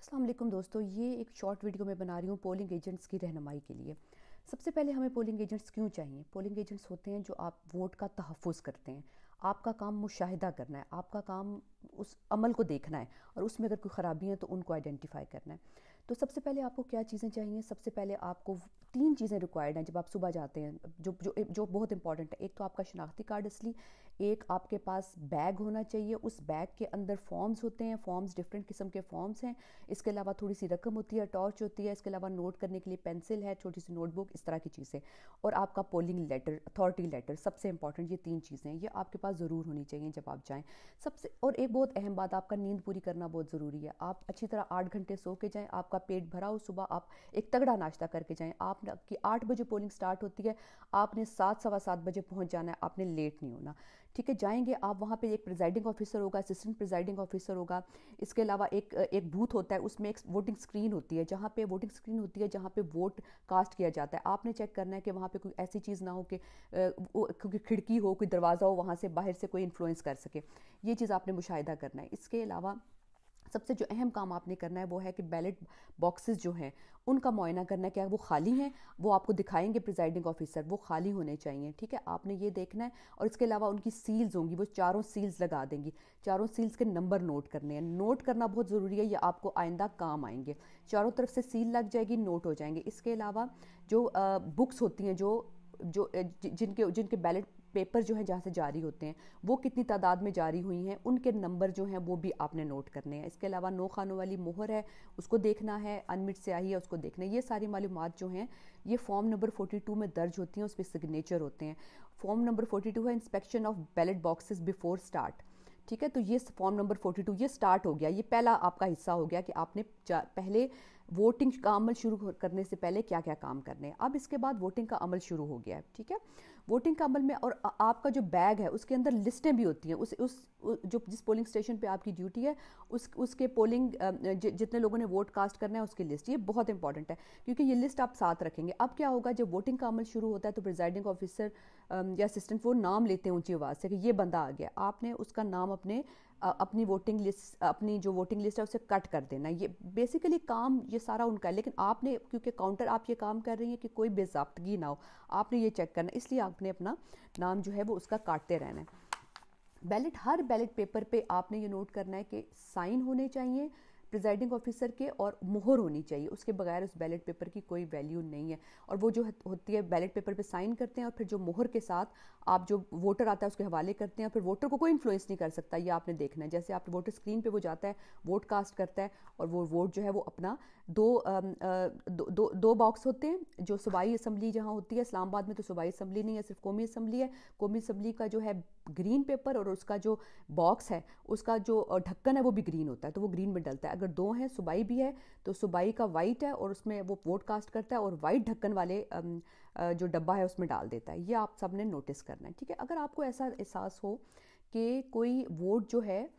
अस्सलाम वालेकुम दोस्तों, ये एक शॉर्ट वीडियो मैं बना रही हूँ पोलिंग एजेंट्स की रहनुमाई के लिए। सबसे पहले हमें पोलिंग एजेंट्स क्यों चाहिए? पोलिंग एजेंट्स होते हैं जो आप वोट का तहफ़्फ़ुज़ करते हैं। आपका काम मुशाहिदा करना है, आपका काम उस अमल को देखना है और उसमें अगर कोई ख़राबी है तो उनको आइडेंटिफ़ाई करना है। तो सबसे पहले आपको क्या चीज़ें चाहिए? सबसे पहले आपको 3 चीज़ें रिक्वायर्ड हैं जब आप सुबह जाते हैं, जो बहुत इंपॉर्टेंट है। एक तो आपका शनाख्ती कार्ड असली, एक आपके पास बैग होना चाहिए, उस बैग के अंदर फॉर्म्स होते हैं, फॉर्म्स डिफरेंट किस्म के फॉर्म्स हैं। इसके अलावा थोड़ी सी रकम होती है, टॉर्च होती है, इसके अलावा नोट करने के लिए पेंसिल है, छोटी सी नोटबुक, इस तरह की चीज़ें। और आपका पोलिंग लेटर, अथॉरिटी लेटर, सबसे इंपॉर्टेंट ये 3 चीज़ें हैं, ये आपके पास ज़रूर होनी चाहिए जब आप जाएँ। सबसे और एक बहुत अहम बात, आपका नींद पूरी करना बहुत ज़रूरी है। आप अच्छी तरह 8 घंटे सो के जाएँ, आपका पेट भरा हो, सुबह आप एक तगड़ा नाश्ता करके जाएँ। आपकी 8 बजे पोलिंग स्टार्ट होती है, आपने 7 सवा 7 बजे पहुँच जाना है, आपने लेट नहीं होना। ठीक है, जाएंगे आप, वहाँ पे एक प्रिजाइडिंग ऑफिसर होगा, असिस्टेंट प्रिजाइडिंग ऑफिसर होगा। इसके अलावा एक बूथ होता है, उसमें एक वोटिंग स्क्रीन होती है, जहाँ पे वोटिंग स्क्रीन होती है जहाँ पे वोट कास्ट किया जाता है। आपने चेक करना है कि वहाँ पे कोई ऐसी चीज़ ना हो कि क्योंकि खिड़की हो, कोई दरवाज़ा हो, वहाँ से बाहर से कोई इन्फ्लुएंस कर सके। ये चीज़ आपने मुशाहिदा करना है। इसके अलावा सबसे जो अहम काम आपने करना है वो है कि बैलेट बॉक्सेस जो हैं उनका मुआयना करना है, क्या वो खाली हैं? वो आपको दिखाएंगे प्रिजाइडिंग ऑफिसर, वो खाली होने चाहिए। ठीक है, आपने ये देखना है। और इसके अलावा उनकी सील्स होंगी, वो चारों सील्स लगा देंगी, चारों सील्स के नंबर नोट करने हैं। नोट करना बहुत ज़रूरी है, ये आपको आइंदा काम आएंगे। चारों तरफ से सील लग जाएगी, नोट हो जाएंगे। इसके अलावा जो बुक्स होती हैं, जो जो जिनके जिनके बैलेट पेपर जो है जहाँ से जारी होते हैं, वो कितनी तादाद में जारी हुई हैं, उनके नंबर जो हैं वो भी आपने नोट करने हैं। इसके अलावा नो खानों वाली मोहर है, उसको देखना है, अनमिट स्याही है, उसको देखना है। ये सारी मालूमात जो हैं ये फॉर्म नंबर 42 में दर्ज होती हैं, उस पर सिग्नेचर होते हैं। फॉर्म नंबर 42 है inspection of ballot boxes before start. ठीक है, तो ये फॉर्म नंबर 42 ये स्टार्ट हो गया, ये पहला आपका हिस्सा हो गया कि आपने पहले वोटिंग का अमल शुरू करने से पहले क्या क्या काम करने हैं। अब इसके बाद वोटिंग का अमल शुरू हो गया है। ठीक है, वोटिंग का अमल में और आपका जो बैग है उसके अंदर लिस्टें भी होती हैं। जो जिस पोलिंग स्टेशन पे आपकी ड्यूटी है उसके पोलिंग जितने लोगों ने वोट कास्ट करना है उसकी लिस्ट, ये बहुत इंपॉर्टेंट है क्योंकि ये लिस्ट आप साथ रखेंगे। अब क्या होगा, जब वोटिंग का अमल शुरू होता है तो प्रिजाइडिंग ऑफिसर या असिस्टेंट वो नाम लेते हैं ऊंची आवाज़ से कि ये बंदा आ गया। आपने उसका नाम अपनी वोटिंग लिस्ट, अपनी जो वोटिंग लिस्ट है उसे कट कर देना। ये बेसिकली काम ये सारा उनका है, लेकिन आपने क्योंकि काउंटर आप ये काम कर रही हैं कि कोई बेज़ाब्तगी ना हो, आपने ये चेक करना, इसलिए आपने अपना नाम जो है वो उसका काटते रहना है। हर बैलेट पेपर पे आपने ये नोट करना है कि साइन होने चाहिए प्रिजाइडिंग ऑफिसर के और मोहर होनी चाहिए, उसके बगैर उस बैलेट पेपर की कोई वैल्यू नहीं है। और वो जो होती है बैलेट पेपर पे साइन करते हैं और फिर जो मोहर के साथ आप जो वोटर आता है उसके हवाले करते हैं और फिर वोटर को कोई इन्फ्लुएंस नहीं कर सकता, ये आपने देखना है। जैसे आप वोटर स्क्रीन पे वो जाता है, वोट कास्ट करता है और वो वोट जो है वो अपना दो बॉक्स होते हैं। जो सूबाई असम्बली जहाँ होती है, इस्लामाबाद में तो सूबाई असम्बली नहीं है, सिर्फ कौमी असम्बली है। कौमी असम्बली का जो है ग्रीन पेपर और उसका जो बॉक्स है उसका जो ढक्कन है वो भी ग्रीन होता है, तो वो ग्रीन में डलता है। अगर दो हैं, सूबाई भी है तो सूबाई का वाइट है और उसमें वो वोट कास्ट करता है और वाइट ढक्कन वाले जो डब्बा है उसमें डाल देता है। ये आप सब ने नोटिस करना है। ठीक है, अगर आपको ऐसा एहसास हो कि कोई वोट जो है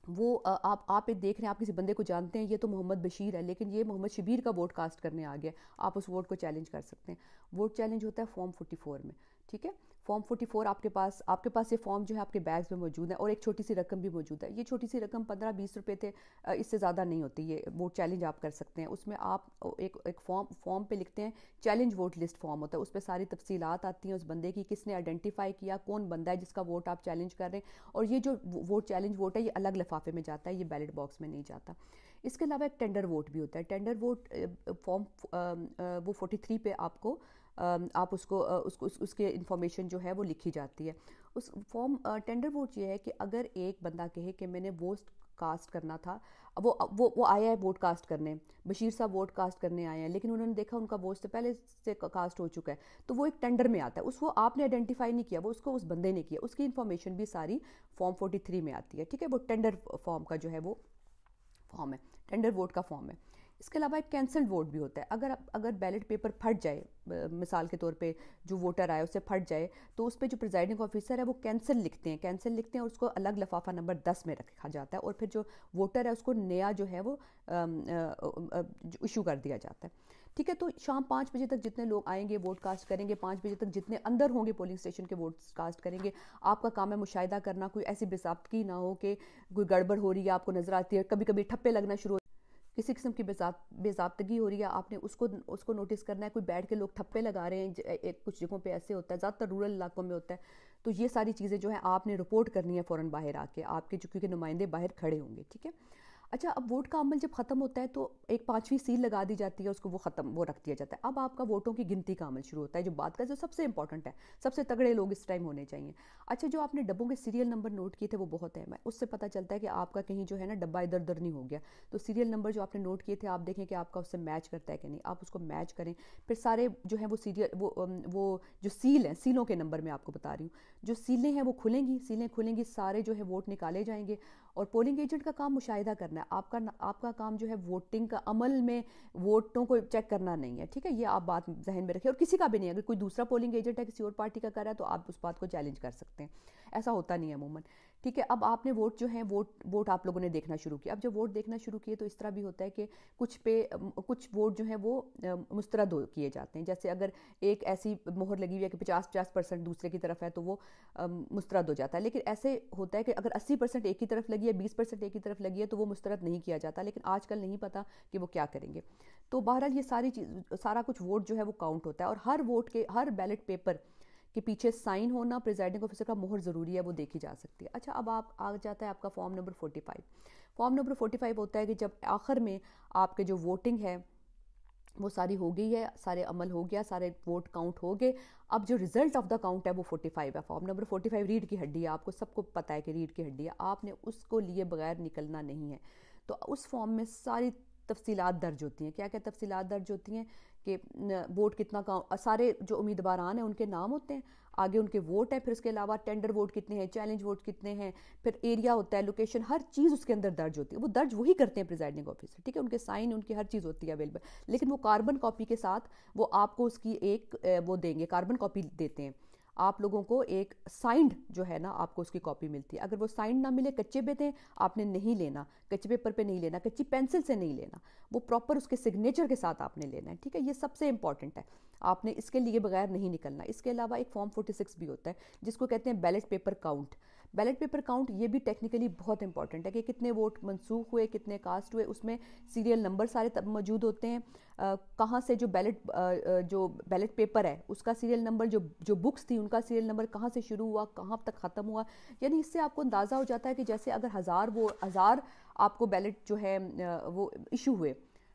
वो आप ये देख रहे हैं, आप किसी बंदे को जानते हैं, ये तो मोहम्मद बशीर है लेकिन ये मोहम्मद शबीर का वोट कास्ट करने आ गया, आप उस वोट को चैलेंज कर सकते हैं। वोट चैलेंज होता है फॉर्म 44 में। ठीक है, फॉर्म 44 आपके पास ये फॉर्म जो है आपके बैग्स में मौजूद है और एक छोटी सी रकम भी मौजूद है। ये छोटी सी रकम 15-20 रुपए थे, इससे ज़्यादा नहीं होती। ये वोट चैलेंज आप कर सकते हैं। उसमें आप एक फॉर्म पे लिखते हैं, चैलेंज वोट लिस्ट फॉर्म होता है, उस पर सारी तफसीलात आती हैं उस बंदे की, किसने आइडेंटिफाई किया, कौन बंदा है जिसका वोट आप चैलेंज कर रहे हैं। और ये जो वोट चैलेंज वोट है ये अलग लिफाफे में जाता है, ये बैलेट बॉक्स में नहीं जाता। इसके अलावा एक टेंडर वोट भी होता है। टेंडर वोट फॉर्म वो 43 पे आपको आप उसके इंफॉर्मेशन जो है वो लिखी जाती है। उस फॉर्म टेंडर वोट ये है कि अगर एक बंदा कहे कि मैंने वोट कास्ट करना था, वो आया है वोट कास्ट करने, बशीर साहब वोट कास्ट करने आए हैं, लेकिन उन्होंने देखा उनका वोट से पहले से कास्ट हो चुका है, तो वो एक टेंडर में आता है। वो आपने आइडेंटिफाई नहीं किया, वो उसको उस बंदे ने किया, उसकी इन्फॉर्मेशन भी सारी फॉर्म 43 में आती है। ठीक है, वो टेंडर फॉर्म का जो है वो फॉर्म है, टेंडर वोट का फॉर्म है। इसके अलावा एक कैंसल्ड वोट भी होता है। अगर बैलेट पेपर फट जाए, मिसाल के तौर पे जो वोटर आए उससे फट जाए, तो उस पर जो प्रिजाइडिंग ऑफिसर है वो कैंसिल लिखते हैं और उसको अलग लिफाफा नंबर 10 में रखा जाता है और फिर जो वोटर है उसको नया जो है वो इशू कर दिया जाता है। ठीक है, तो शाम 5 बजे तक जितने लोग आएंगे वोट कास्ट करेंगे, 5 बजे तक जितने अंदर होंगे पोलिंग स्टेशन के वोट कास्ट करेंगे। आपका काम है मुशाहिदा करना, कोई ऐसी बेसाब्तगी ना हो कि कोई गड़बड़ हो रही है आपको नजर आती है, कभी कभी ठप्पे लगना शुरू کسی قسم کی بے ضابطگی ہو رہی ہے، آپ نے اس کو نوٹس کرنا ہے. کوئی بیٹھ کے لوگ ٹھپے لگا رہے ہیں، کچھ جگہوں پہ ایسے ہوتا ہے، زیادہ تر رورل علاقوں میں ہوتا ہے. تو یہ ساری چیزیں جو ہیں آپ نے رپورٹ کرنی ہے فوراً باہر آ کے، آپ کے کیونکہ نمائندے باہر کھڑے ہوں گے. ٹھیک ہے. اچھا، اب ووٹ کا عمل جب ختم ہوتا ہے تو ایک 5ویں سیل لگا دی جاتی ہے، اس کو وہ رکھ دیا جاتا ہے. اب آپ کا ووٹوں کی گنتی کا عمل شروع ہوتا ہے، جو بات کا جو سب سے امپورٹنٹ ہے، سب سے تگڑے لوگ اس ٹائم ہونے چاہیے. اچھا، جو آپ نے ڈبوں کے سیریل نمبر نوٹ کیے تھے وہ بہت اہم ہے. اس سے پتہ چلتا ہے کہ آپ کا کہیں جو ہے نا ڈبہ ادھر ادھر نہیں ہو گیا. تو سیریل نمبر جو آپ نے نوٹ کیے تھے آپ دیکھیں کہ آپ کا اس سے میچ کرتا ہے کہ نہیں، آپ اس کو میچ کریں. پھر سارے جو ہیں وہ سیریل وہ جو سیل ہیں، سیلوں کے نمبر میں آپ کو بتا رہی ہوں، جو سیلیں ہیں وہ سیلیں کھلیں گی، سارے جو ہے ووٹ نکالے جائیں گے. اور پولنگ ایجنٹ کا کام مشاہدہ کرنا ہے. آپ کا کام جو ہے ووٹنگ کا عمل میں ووٹوں کو چیک کرنا نہیں ہے. ٹھیک ہے، یہ آپ بات ذہن میں رکھیں. اور کسی کا بھی نہیں، اگر کوئی دوسرا پولنگ ایجنٹ ہے کسی اور پارٹی کا کر رہا ہے تو آپ اس بات کو چیلنج کر سکتے ہیں. ایسا ہوتا نہیں ہے عموماً. ٹھیک ہے. اب آپ نے ووٹ جو ہیں ووٹ آپ لوگوں نے دیکھنا شروع کیا. اب جب ووٹ دیکھنا شروع کیے تو اس طرح بھی ہوتا ہے کہ کچھ ووٹ جو ہیں وہ مسترد کیے جاتے ہیں. جیسے اگر ایک ایسی مہر لگی ہوئی ہے کہ 50% دوسرے کی طرف ہے تو وہ مسترد ہو جاتا ہے. لیکن ایسے ہوتا ہے کہ اگر 80% ایک کی طرف لگی ہے، 20% ایک کی طرف لگی ہے تو وہ مسترد نہیں کیا جاتا. لیکن آج کل نہیں پتا کہ وہ کیا کریں گے. تو بہرحال یہ سارا کچھ ووٹ جو ہے وہ کاؤنٹ ہوتا ہے. اور ہر ووٹ کے ہر بیلٹ پیپر کے پیچھے سائن ہونا، پریزائڈنگ آفیسر کا مہر ضروری ہے، وہ دیکھی جا سکتی ہے. اچھا، اب آپ آ جاتا ہے آپ کا فارم نمبر 45. فارم نمبر 45 ہوتا ہے کہ جب آخر میں آپ کے جو ووٹنگ ہے وہ ساری ہو گئی ہے، سارے عمل ہو گیا، سارے ووٹ کاؤنٹ ہو گئے. اب جو ریزلٹ آف دا کاؤنٹ ہے وہ 45 ہے. فارم نمبر 45 ریڑھ کی ہڈی ہے، آپ کو سب کو پتہ ہے کہ ریڑھ کی ہڈی ہے، آپ نے اس کو لیے بغیر نکلنا نہیں ہے. تو اس فارم میں ساری تفصیلات درج ہوتی ہیں. کیا کیا تفصیلات درج ہوتی ہیں کہ ووٹ کتنا سارے جو امیدواران ہیں ان کے نام ہوتے ہیں، آگے ان کے ووٹ ہیں، پھر اس کے علاوہ ٹینڈر ووٹ کتنے ہیں، چیلنج ووٹ کتنے ہیں، پھر ایریا ہوتا ہے، لوکیشن، ہر چیز اس کے اندر درج ہوتی ہے. وہ درج وہی کرتے ہیں پریزائڈنگ آفیسر. ٹھیک ہے، ان کے سائن، ان کی ہر چیز ہوتی ہے اویلیبل. لیکن وہ کاربن کاپی کے ساتھ وہ آپ کو اس کی ایک وہ دیں گے، کاربن کاپی دیتے ہیں آپ لوگوں کو. ایک سائنڈ جو ہے نا آپ کو اس کی کاپی ملتی ہے. اگر وہ سائنڈ نہ ملے، کچے پہ دیں، آپ نے نہیں لینا، کچے پیپر پہ نہیں لینا، کچی پینسل سے نہیں لینا، وہ پراپر اس کے سگنیچر کے ساتھ آپ نے لینا ہے. ٹھیک ہے، یہ سب سے امپورٹنٹ ہے، آپ نے اس کے لیے بغیر نہیں نکلنا. اس کے علاوہ ایک فارم 46 بھی ہوتا ہے جس کو کہتے ہیں ballot paper count. Ballot paper count یہ بھی ٹیکنیکلی بہت امپورٹنٹ ہے کہ کتنے ووٹ منسوخ ہوئے، کتنے کاسٹ ہوئے. اس میں سیریل نمبر سارے موجود ہوتے ہیں، کہاں سے جو بیلٹ پیپر ہے اس کا سیریل نمبر، جو بکس تھی ان کا سیریل نمبر کہاں سے شروع ہوا کہاں تک ختم ہوا. یعنی اس سے آپ کو اندازہ ہو جاتا ہے کہ جیسے اگر ہزار آپ کو بیلٹ جو ہے وہ ایشو ہوئے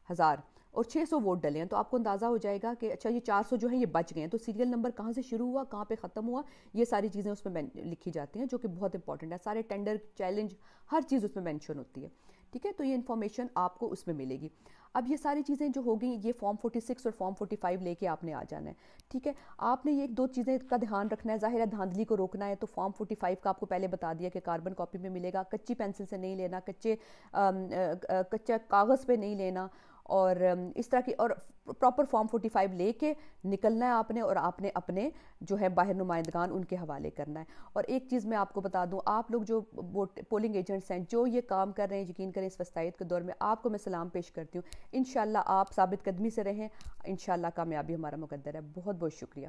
1000 اور 600 ووٹ ڈلے ہیں تو آپ کو اندازہ ہو جائے گا کہ اچھا یہ 400 جو ہیں یہ بچ گئے ہیں. تو سیریل نمبر کہاں سے شروع ہوا کہاں پہ ختم ہوا، یہ ساری چیزیں اس میں لکھی جاتی ہیں جو کہ بہت امپورٹنٹ ہے. سارے ٹینڈر، چیلنج، ہر چیز اس میں مینشن ہوتی ہے. ٹھیک ہے، تو یہ انفارمیشن آپ کو اس میں ملے گی. اب یہ ساری چیزیں جو ہو گئیں، یہ فارم 46 اور فارم 45 لے کے آپ نے آ جانا ہے. ٹھیک ہے، آپ نے یہ 2 چیزیں کا دھیان رکھنا ہے. ظاہر ہے دھاندلی کو روکنا ہے. تو فارم 45 کا آپ کو پہلے بتا دیا کہ کاربن کاپی میں ملے گا، کچی پینسل سے نہیں لینا، کچا کاغذ پہ نہیں لینا، اور اس طرح کی، اور پراپر فارم 45 لے کے نکلنا ہے آپ نے، اور آپ نے اپنے جو ہے باہر نمائندگان ان کے حوالے کرنا ہے. اور ایک چیز میں آپ کو بتا دوں، آپ لوگ جو پولنگ ایجنٹس ہیں جو یہ کام کر رہے ہیں، یقین کریں اس وسطیت کے دور میں آپ کو میں سلام پیش کرتی ہوں. انشاءاللہ آپ ثابت قدمی سے رہیں، انشاءاللہ کامیابی ہمارا مقدر ہے. بہت بہت شکریہ.